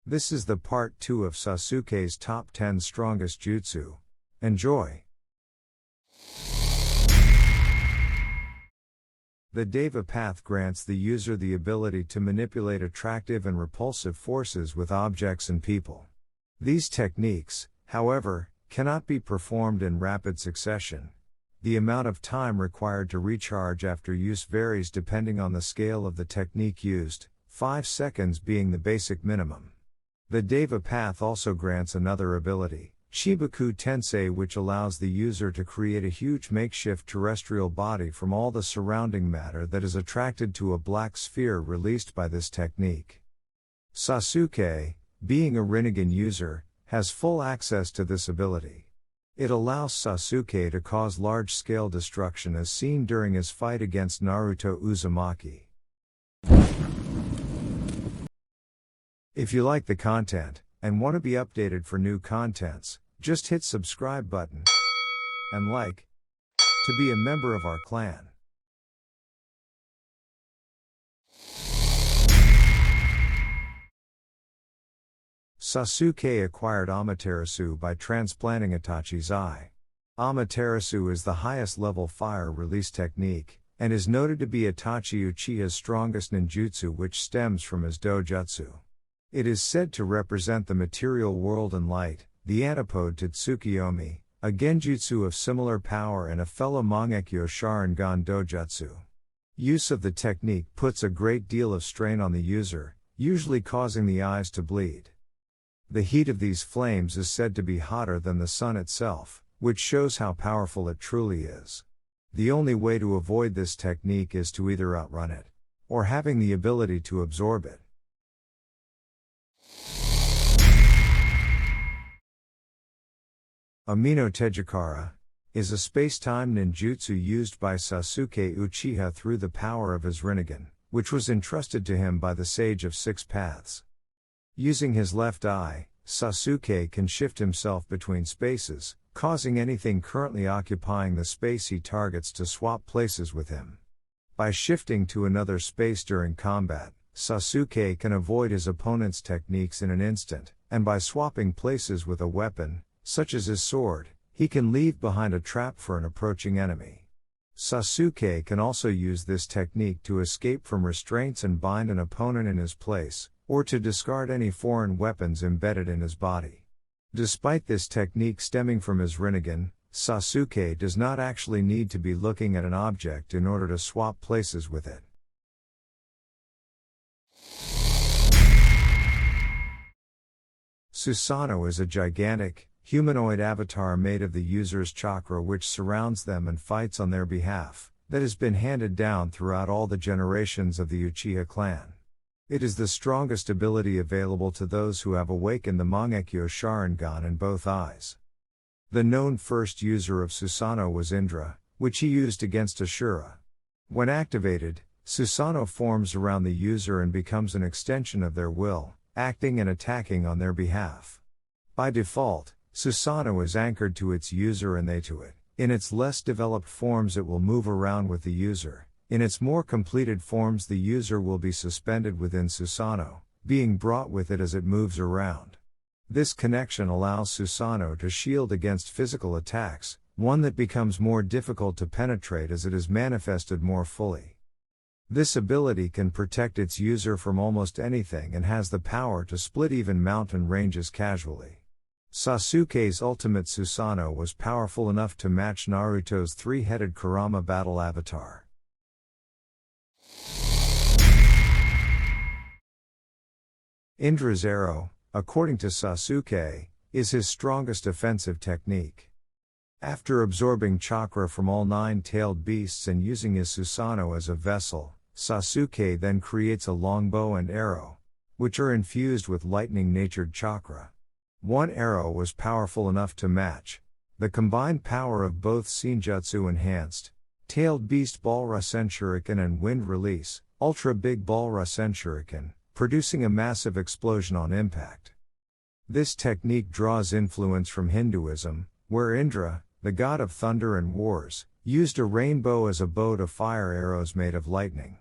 This is the part 2 of Sasuke's top 10 strongest jutsu. Enjoy! The Deva path grants the user the ability to manipulate attractive and repulsive forces with objects and people. These techniques, however, cannot be performed in rapid succession. The amount of time required to recharge after use varies depending on the scale of the technique used, 5 seconds being the basic minimum. The Deva path also grants another ability, Shibaku Tensei, which allows the user to create a huge makeshift terrestrial body from all the surrounding matter that is attracted to a black sphere released by this technique. Sasuke, being a Rinnegan user, has full access to this ability. It allows Sasuke to cause large-scale destruction as seen during his fight against Naruto Uzumaki. If you like the content, and want to be updated for new contents, just hit subscribe button and like to be a member of our clan. Sasuke acquired Amaterasu by transplanting Itachi's eye. Amaterasu is the highest level fire release technique, and is noted to be Itachi Uchiha's strongest ninjutsu, which stems from his dojutsu. It is said to represent the material world and light, the antipode to Tsukiyomi, a genjutsu of similar power and a fellow Mangekyo Sharingan dojutsu. Use of the technique puts a great deal of strain on the user, usually causing the eyes to bleed. The heat of these flames is said to be hotter than the sun itself, which shows how powerful it truly is. The only way to avoid this technique is to either outrun it, or having the ability to absorb it. Amino Tejikara is a space-time ninjutsu used by Sasuke Uchiha through the power of his Rinnegan, which was entrusted to him by the Sage of Six Paths. Using his left eye, Sasuke can shift himself between spaces, causing anything currently occupying the space he targets to swap places with him. By shifting to another space during combat, Sasuke can avoid his opponent's techniques in an instant, and by swapping places with a weapon, such as his sword, he can leave behind a trap for an approaching enemy. Sasuke can also use this technique to escape from restraints and bind an opponent in his place, or to discard any foreign weapons embedded in his body. Despite this technique stemming from his Rinnegan, Sasuke does not actually need to be looking at an object in order to swap places with it. Susanoo is a gigantic, humanoid avatar made of the user's chakra which surrounds them and fights on their behalf, that has been handed down throughout all the generations of the Uchiha clan. It is the strongest ability available to those who have awakened the Mangekyo Sharingan in both eyes. The known first user of Susanoo was Indra, which he used against Ashura. When activated, Susanoo forms around the user and becomes an extension of their will, acting and attacking on their behalf. By default, Susanoo is anchored to its user and they to it. In its less developed forms it will move around with the user. In its more completed forms the user will be suspended within Susanoo, being brought with it as it moves around. This connection allows Susanoo to shield against physical attacks, one that becomes more difficult to penetrate as it is manifested more fully. This ability can protect its user from almost anything and has the power to split even mountain ranges casually. Sasuke's ultimate Susanoo was powerful enough to match Naruto's three-headed Kurama battle avatar. Indra's arrow, according to Sasuke, is his strongest offensive technique. After absorbing chakra from all 9-tailed beasts and using his Susanoo as a vessel, Sasuke then creates a longbow and arrow, which are infused with lightning-natured chakra. One arrow was powerful enough to match the combined power of both Senjutsu enhanced, tailed beast ball Rasen Shuriken and wind release, ultra big ball Rasen Shuriken, producing a massive explosion on impact. This technique draws influence from Hinduism, where Indra, the god of thunder and wars, used a rainbow as a bow to fire arrows made of lightning.